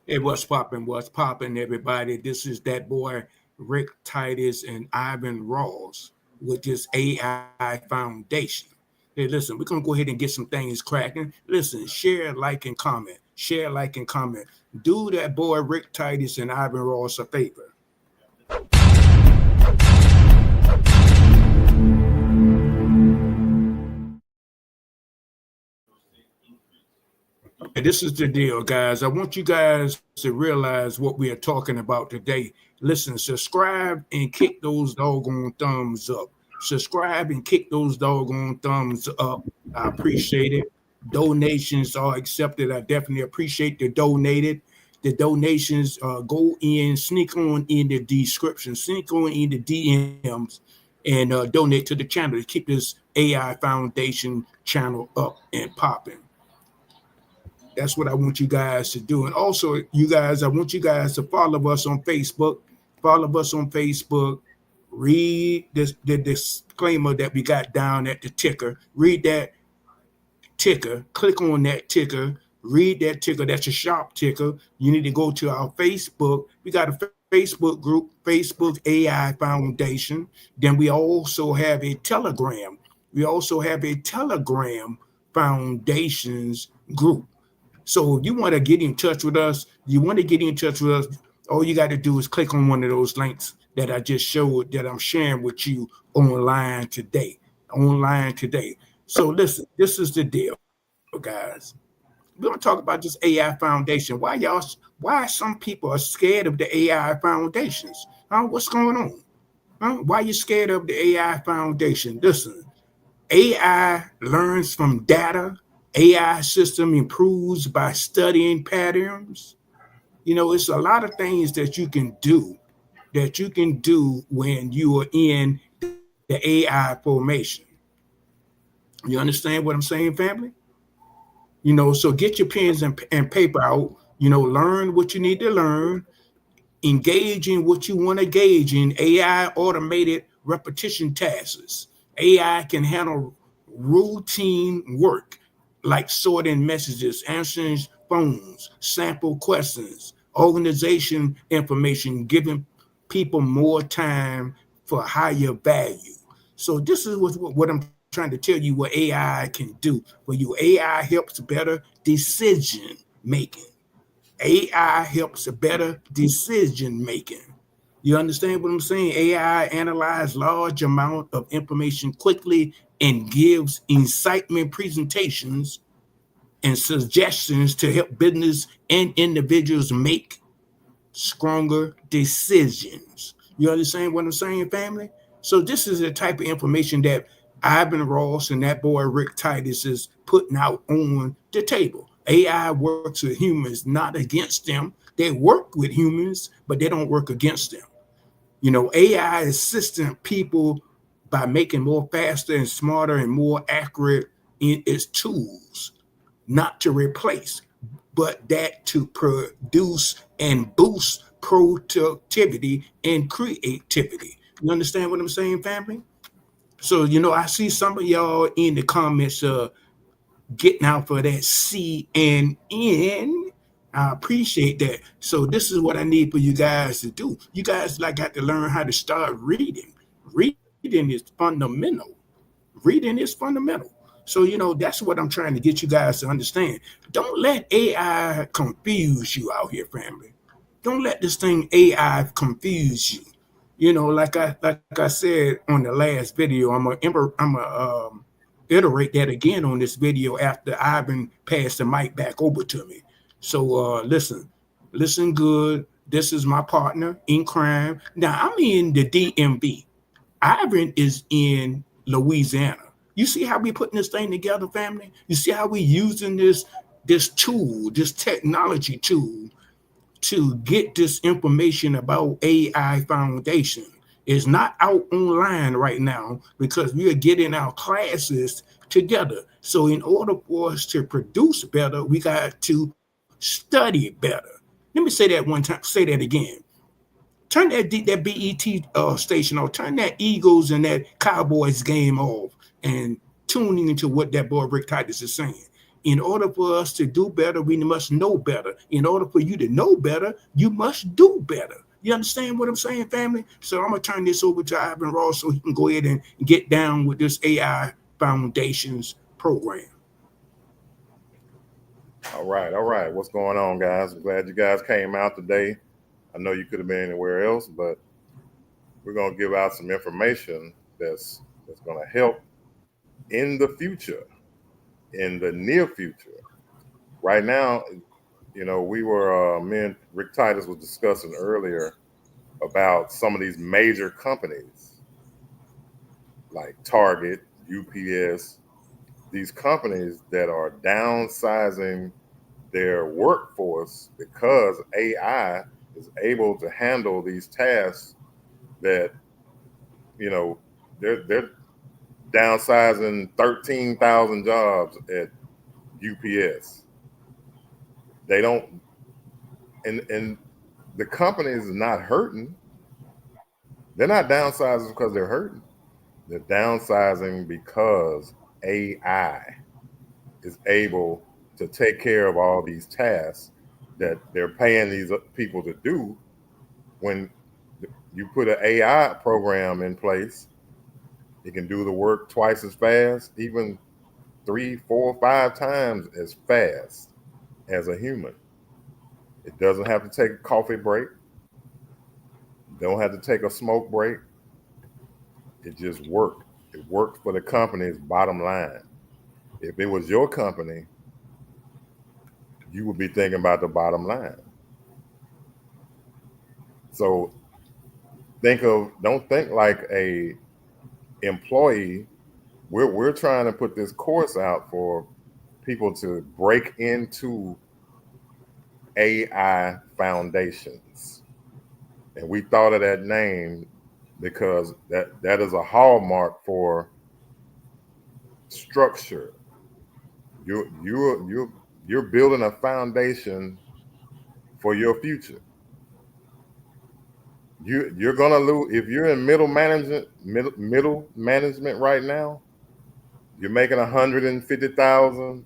Hey, what's popping, everybody? This is that boy Rick Titus and Ivan Ross with this AI Foundation. Hey, listen, we're gonna go ahead and get some things cracking. Listen, share, like, and comment. Share, like, and comment. Do that boy Rick Titus and Ivan Ross a favor. Okay, this is the deal, guys. I want you guys to realize what we are talking about today. Listen, subscribe and kick those doggone thumbs up. Subscribe and kick those doggone thumbs up. I appreciate it. Donations are accepted. I definitely appreciate the donated. The donations go in, sneak on in the description, sneak on in the DMs, and donate to the channel to keep this AI Foundation channel up and popping. That's what I want you guys to do. And also, you guys, I want you guys to follow us on Facebook. Follow us on Facebook. Read the disclaimer that we got down at the ticker. Read that ticker. Click on that ticker. Read that ticker. That's a sharp ticker. You need to go to our Facebook. We got a Facebook group, Facebook AI Foundation. Then we also have a Telegram. We also have a Telegram Foundations group. So if you want to get in touch with us, all you got to do is click on one of those links that I just showed that I'm sharing with you online today. So listen, this is the deal, guys. We're gonna talk about this AI foundation. Why some people are scared of the AI foundations? What's going on? Why you scared of the AI foundation? Listen, AI learns from data. AI system improves by studying patterns. It's a lot of things that you can do when you are in the AI formation. You understand what I'm saying, family? So get your pens and paper out. Learn what you need to learn. Engage in what you want to engage in. AI automated repetition tasks. AI can handle routine work like sorting messages, answering phones, sample questions, organization information, giving people more time for higher value. So this is what I'm trying to tell you what AI can do for you. AI helps better decision making. AI helps better decision making. You understand what I'm saying? AI analyzes large amount of information quickly and gives incitement presentations and suggestions to help business and individuals make stronger decisions. You understand what I'm saying, family? So this is the type of information that Ivan Ross and that boy Rick Titus is putting out on the table. AI works with humans, not against them. They work with humans, but they don't work against them. AI assistant people by making more faster and smarter and more accurate in its tools, not to replace, but that to produce and boost productivity and creativity. You understand what I'm saying, family? So, I see some of y'all in the comments getting out for that CNN. I appreciate that. So this is what I need for you guys to do. You guys got to learn how to start reading. Reading is fundamental. Reading is fundamental. So, that's what I'm trying to get you guys to understand. Don't let AI confuse you out here, family. Don't let this thing AI confuse you. Like I said on the last video, I'm gonna iterate that again on this video after Ivan passed the mic back over to me. So listen good. This is my partner in crime. Now I'm in the DMV. Ivan is in Louisiana. You see how we putting this thing together, family? You see how we using this tool, this technology tool to get this information about AI Foundation. It's not out online right now because we are getting our classes together. So in order for us to produce better, we got to study better. Let me say that one time. Say that again. Turn that BET station off. Turn that Eagles and that Cowboys game off and tuning into what that boy Rick Titus is saying. In order for us to do better, we must know better. In order for you to know better, you must do better. You understand what I'm saying, family? So I'm gonna turn this over to Ivan Ross so he can go ahead and get down with this AI Foundations program. All right, all right. What's going on, guys? I'm glad you guys came out today. I know you could have been anywhere else, but we're gonna give out some information that's gonna help in the future, in the near future. Right now, we were me and Rick Titus was discussing earlier about some of these major companies like Target, UPS, these companies that are downsizing their workforce because AI is able to handle these tasks that, they're downsizing 13,000 jobs at UPS. They don't, and the company is not hurting. They're not downsizing because they're hurting. They're downsizing because AI is able to take care of all these tasks that they're paying these people to do. When you put an AI program in place, it can do the work twice as fast, even 3, 4, 5 times as fast as a human. It doesn't have to take a coffee break. Don't have to take a smoke break. It just worked. It worked for the company's bottom line. If it was your company, you would be thinking about the bottom line. So don't think like a employee. We're trying to put this course out for people to break into AI Foundations. And we thought of that name because that is a hallmark for structure. You're building a foundation for your future. You're gonna lose if you're in middle management right now. You're making 150,000.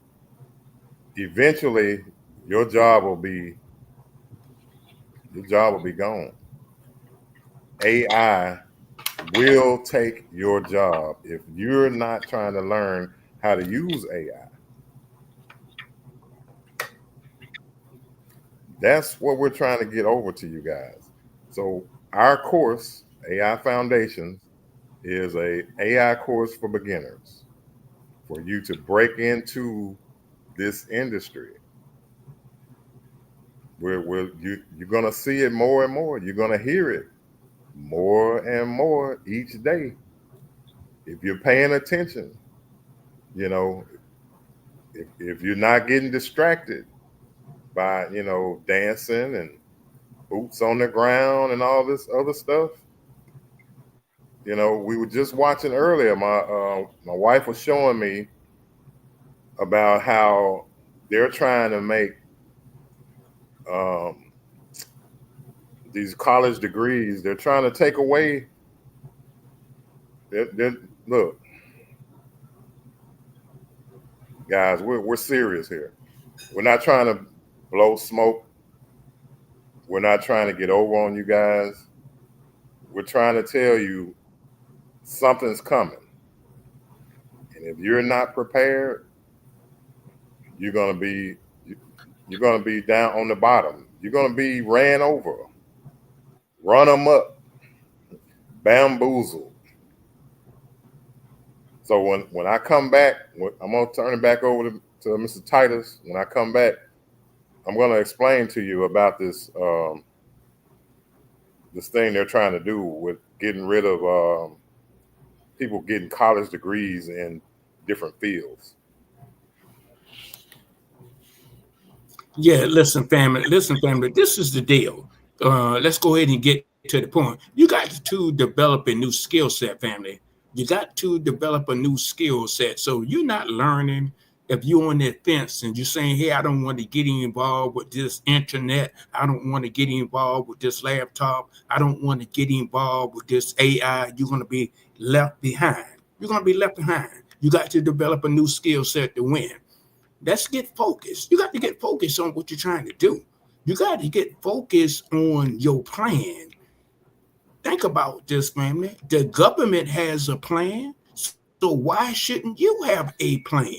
Eventually, your job will be gone. AI will take your job if you're not trying to learn how to use AI. That's what we're trying to get over to you guys. So our course, AI Foundations, is a AI course for beginners, for you to break into this industry. You're gonna see it more and more. You're gonna hear it more and more each day. If you're paying attention, if you're not getting distracted by, dancing and boots on the ground and all this other stuff. We were just watching earlier. My wife was showing me about how they're trying to make these college degrees. They're trying to take away. Look, guys, we're serious here. We're not trying to blow smoke. We're not trying to get over on you guys. We're trying to tell you something's coming. And if you're not prepared, you're gonna be down on the bottom. You're gonna be ran over, run them up, bamboozled. So when I come back, I'm gonna turn it back over to Mr. Titus. When I come back, I'm gonna explain to you about this this thing they're trying to do with getting rid of people getting college degrees in different fields. Yeah, listen, family. Listen, family. This is the deal. Let's go ahead and get to the point. You got to develop a new skill set, family. You got to develop a new skill set. So you're not learning if you're on that fence and you're saying, "Hey, I don't want to get involved with this internet. I don't want to get involved with this laptop. I don't want to get involved with this AI." You're going to be left behind. You're going to be left behind. You got to develop a new skill set to win. Let's get focused. You got to get focused on what you're trying to do. You got to get focused on your plan. Think about this, family. The government has a plan, so why shouldn't you have a plan?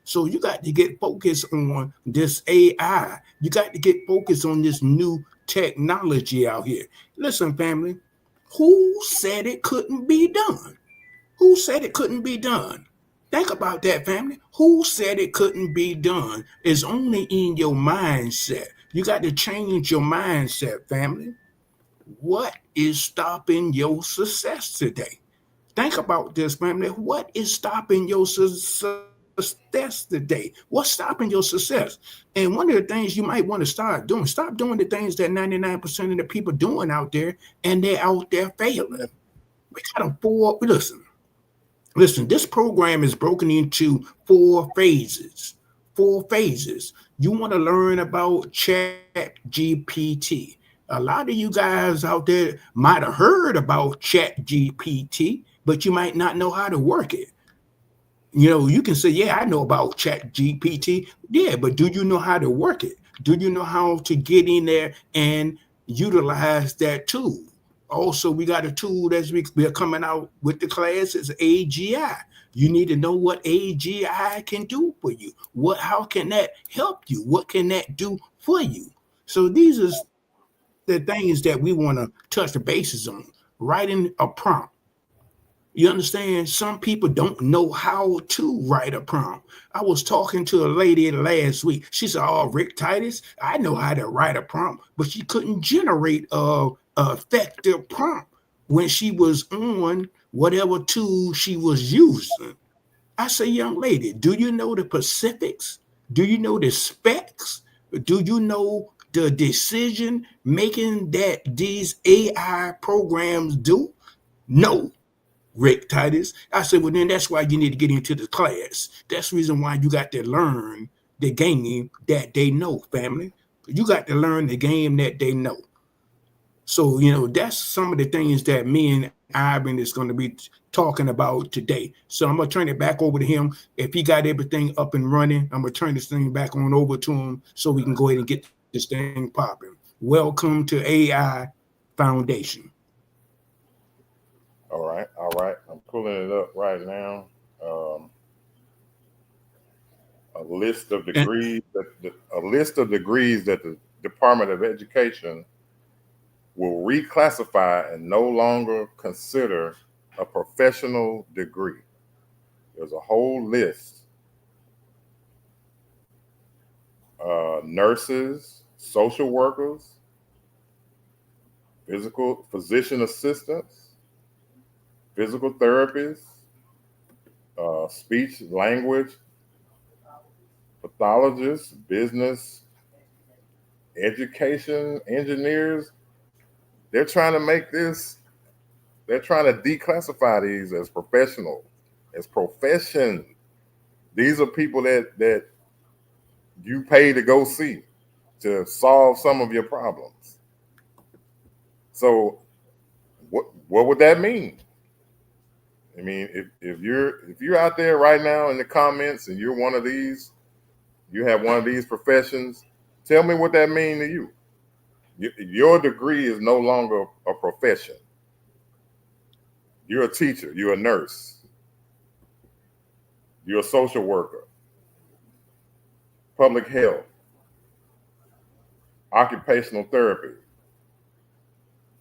So you got to get focused on this AI. You got to get focused on this new technology out here. Listen, family, who said it couldn't be done? Who said it couldn't be done? Think about that, family. Who said it couldn't be done? It's only in your mindset. You got to change your mindset, family. What is stopping your success today? Think about this, family. What is stopping your success today? What's stopping your success? And one of the things you might want to stop doing the things that 99% of the people doing out there, and they're out there failing. We got to listen. Listen, this program is broken into four phases. Four phases. You want to learn about Chat GPT. A lot of you guys out there might have heard about Chat GPT, but you might not know how to work it. You can say, yeah, I know about Chat GPT. Yeah, but do you know how to work it? Do you know how to get in there and utilize that tool? Also, we got a tool we're coming out with the class is AGI. You need to know what AGI can do for you. How can that help you? What can that do for you? So these are the things that we want to touch the bases on. Writing a prompt. You understand? Some people don't know how to write a prompt. I was talking to a lady last week. She said, "Oh, Rick Titus, I know how to write a prompt," but she couldn't generate a effective prompt when she was on whatever tool she was using. I say, young lady, do you know the specifics? Do you know the specs? Do you know the decision making that these AI programs do? No, Rick Titus. I said, well, then that's why you need to get into the class. That's the reason why you got to learn the game that they know, family. You got to learn the game that they know. So, that's some of the things that me and Ivan is going to be talking about today. So I'm going to turn it back over to him. If he got everything up and running, I'm going to turn this thing back on over to him so we can go ahead and get this thing popping. Welcome to AI Foundation. All right, all right. I'm pulling it up right now. Um, a list of And, degrees that the Department of Education will reclassify and no longer consider a professional degree. There's a whole list. Nurses, social workers, physician assistants, physical therapists, speech language pathologists, business, education engineers. They're trying to they're trying to declassify these as professional, as profession. These are people that you pay to go see to solve some of your problems. So what would that mean? I mean, if you're out there right now in the comments and you're one of these, you have one of these professions, tell me what that means to you. Your degree is no longer a profession. You're a teacher, you're a nurse, you're a social worker, public health, occupational therapy,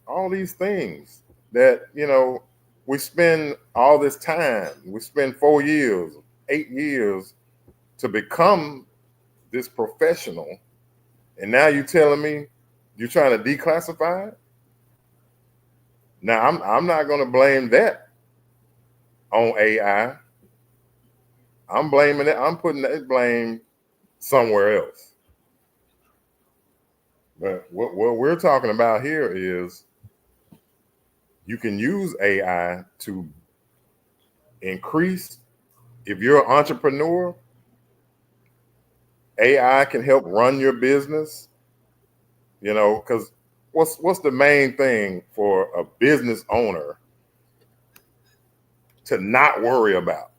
all these things that, we spend all this time, we spend 4 years, 8 years to become this professional. And now you're telling me you're trying to declassify it? Now, I'm not going to blame that on AI. I'm blaming it. I'm putting that blame somewhere else. But what we're talking about here is you can use AI to increase. If you're an entrepreneur, AI can help run your business. Because what's the main thing for a business owner to not worry about?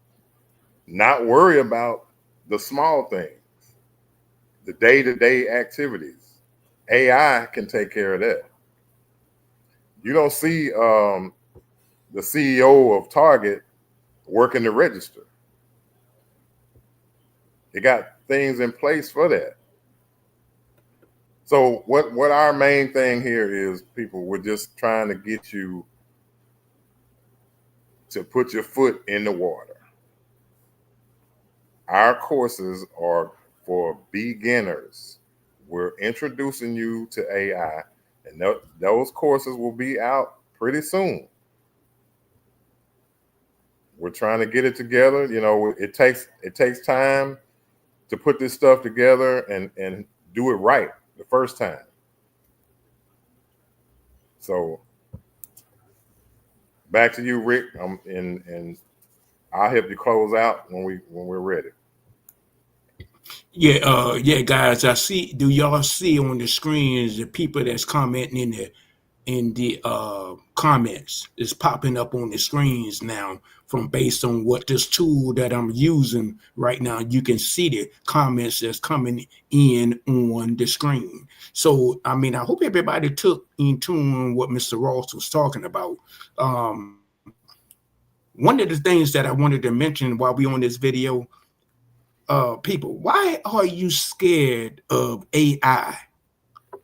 Not worry about the small things. the day-to-day activities. AI can take care of that. You don't see the CEO of Target working the register. They got things in place for that. So what our main thing here is, people, we're just trying to get you to put your foot in the water. Our courses are for beginners. We're introducing you to AI, and those courses will be out pretty soon. We're trying to get it together. You know, it takes time to put this stuff together and do it right the first time. So back to you, Rick. And I'll help you close out when we're ready. Yeah, guys. I see. Do y'all see on the screens the people that's commenting in the comments? It's popping up on the screens now. From based on what this tool that I'm using right now, you can see the comments that's coming in on the screen. So I mean, I hope everybody took in tune what Mr. Ross was talking about. Um, One of the things that I wanted to mention while we on this video, people, why are you scared of AI?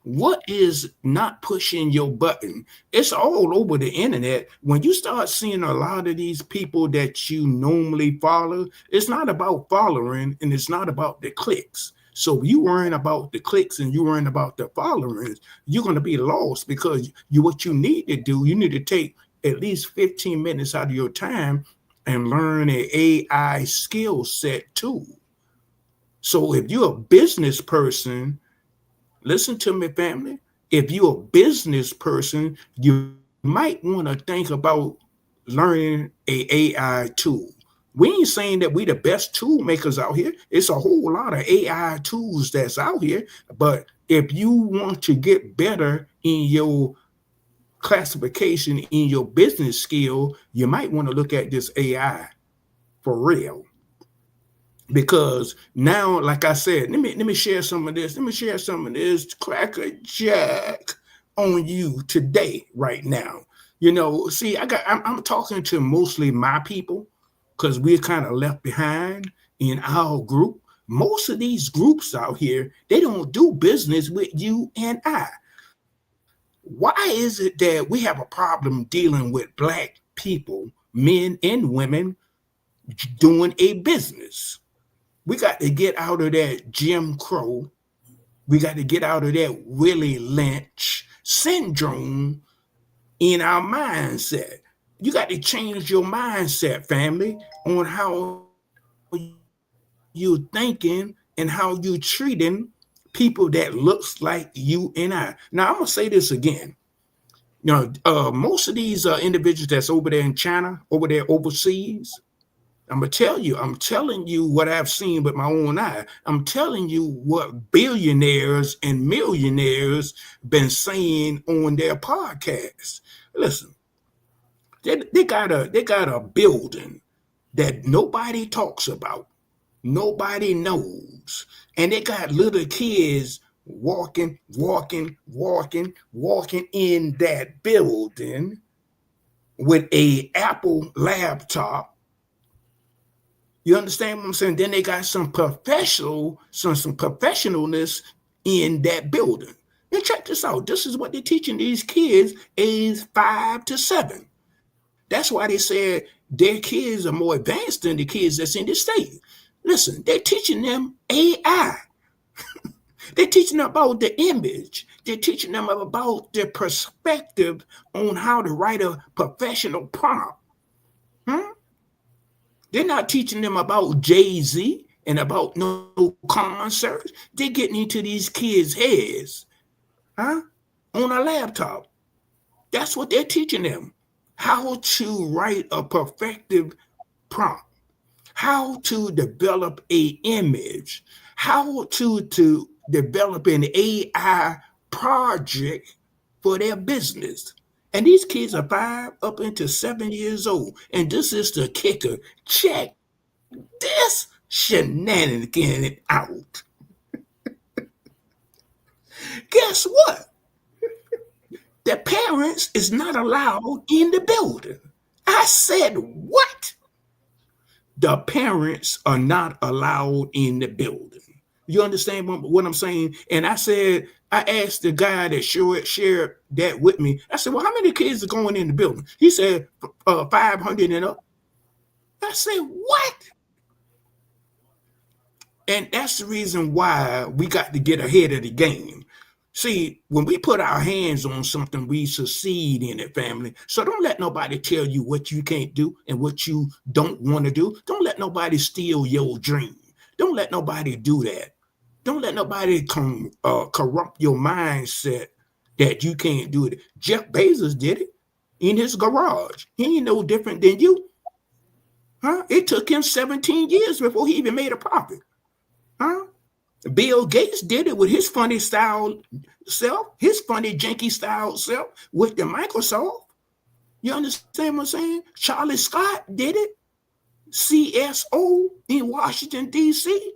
What is not pushing your button? It's all over the internet. When you start seeing a lot of these people that you normally follow, it's not about following and it's not about the clicks. So you worrying about the clicks and you worrying about the followers, you're going to be lost because what you need to do, you need to take at least 15 minutes out of your time and learn an AI skill set too. So if you're a business person, listen to me, family. If you're a business person, you might want to think about learning a AI tool. We ain't saying that we the best tool makers out here. It's a whole lot of AI tools that's out here. But if you want to get better in your classification in your business skill, you might want to look at this AI for real. Because now, like I said, let me share some of this. Let me share some of this cracker jack on you today, right now. See, I'm talking to mostly my people because we're kind of left behind in our group. Most of these groups out here, they don't do business with you and I. Why is it that we have a problem dealing with black people, men and women, doing a business? We got to get out of that Jim Crow. We got to get out of that Willie Lynch syndrome in our mindset. You got to change your mindset, family, on how you're thinking and how you're treating people that looks like you and I. Now, I'm going to say this again. Most of these individuals that's over there in China, over there overseas, I'm telling you what I've seen with my own eye. I'm telling you what billionaires and millionaires been saying on their podcasts. Listen, they got a building that nobody talks about, nobody knows, and they got little kids walking in that building with a Apple laptop. You understand what I'm saying? Then they got some professionalness in that building. Now check this out. This is what they're teaching these kids age 5 to 7. That's why they said their kids are more advanced than the kids that's in the state. Listen, they're teaching them AI. They're teaching them about the image. They're teaching them about their perspective on how to write a professional prompt. Hmm? They're not teaching them about Jay-Z and about no concerts. They're getting into these kids' heads, huh? On a laptop. That's what they're teaching them. How to write a perfective prompt, how to develop a image, how to develop an AI project for their business. And these kids are 5 up into 7 years old. And this is the kicker. Check this shenanigan out. Guess what? The parents is not allowed in the building. I said, what? The parents are not allowed in the building. You understand what I'm saying? And I said, I asked the guy that shared that with me. I said, well, how many kids are going in the building? He said, 500 and up. I said, what? And that's the reason why we got to get ahead of the game. See, when we put our hands on something, we succeed in it, family. So don't let nobody tell you what you can't do and what you don't want to do. Don't let nobody steal your dream. Don't let nobody do that. Don't let nobody corrupt your mindset that you can't do it. Jeff Bezos did it in his garage. He ain't no different than you. Huh? It took him 17 years before he even made a profit. Huh? Bill Gates did it with his funny style self, his funny janky style self with the Microsoft. You understand what I'm saying? Charlie Scott did it. CSO in Washington, D.C.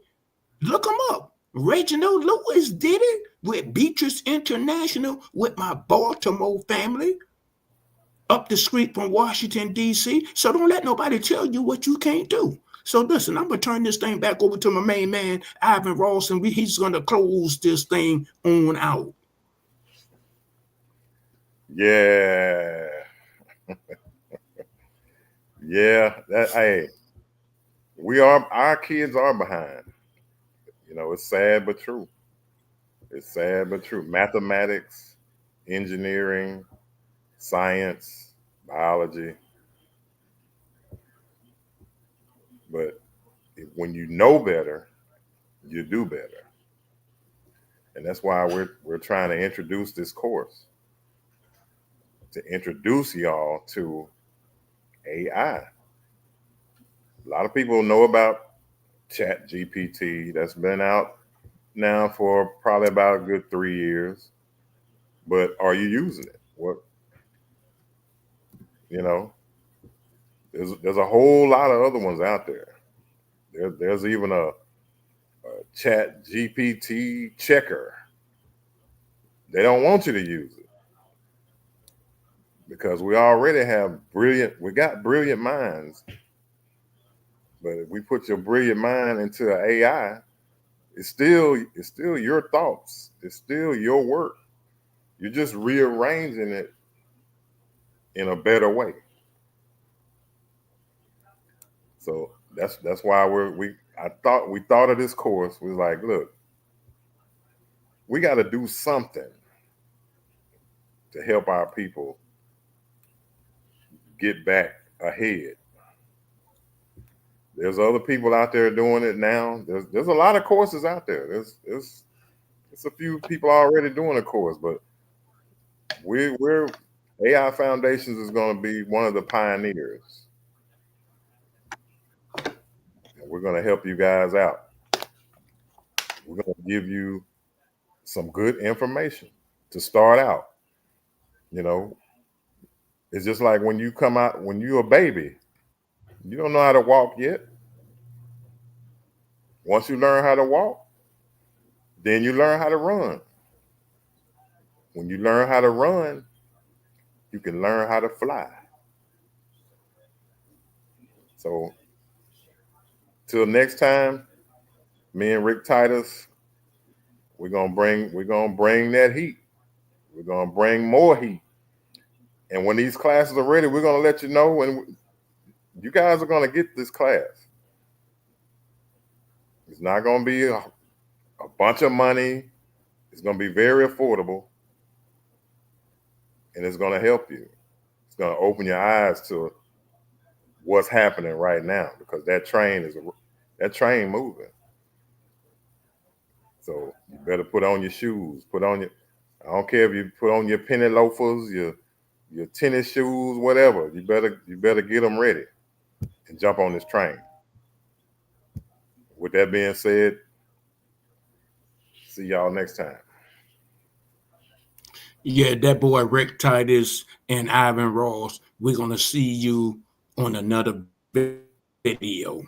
Look him up. Reginald Lewis did it with Beatrice International with my Baltimore family up the street from Washington, D.C. So don't let nobody tell you what you can't do. So listen, I'm going to turn this thing back over to my main man, Ivan Ross, and he's going to close this thing on out. Yeah. Yeah. Hey, our kids are behind. You know, it's sad but true. It's sad but true. Mathematics, engineering, science, biology. But when you know better, you do better. And that's why we're trying to introduce this course to introduce y'all to AI. A lot of people know about Chat GPT. That's been out now for probably about a good 3 years. But are you using it? What, you know, there's a whole lot of other ones out there. There's even a Chat GPT checker. They don't want you to use it because we already have we got brilliant minds. But if we put your brilliant mind into an AI, it's still your thoughts. It's still your work. You're just rearranging it in a better way. So that's why we thought of this course. We was like, look, we got to do something to help our people get back ahead. There's other people out there doing it now. There's a lot of courses out there. There's a few people already doing a course, but we're AI Foundations is going to be one of the pioneers. And we're going to help you guys out. We're going to give you some good information to start out. You know, it's just like when you come out, when you're a baby, you don't know how to walk yet. Once you learn how to walk, then you learn how to run. When you learn how to run, you can learn how to fly. So till next time, me and Rick Titus, we're gonna bring that heat. We're gonna bring more heat. And when these classes are ready, we're gonna let you know, and you guys are gonna get this class. It's not gonna be a bunch of money. It's gonna be very affordable, and it's gonna help you. It's gonna open your eyes to what's happening right now, because that train moving. So you better put on your shoes. I don't care if you put on your penny loafers, your tennis shoes, whatever. You better get them ready and jump on this train. With that being said, see y'all next time. Yeah, that boy Rick Titus and Ivan Ross. We're gonna see you on another video.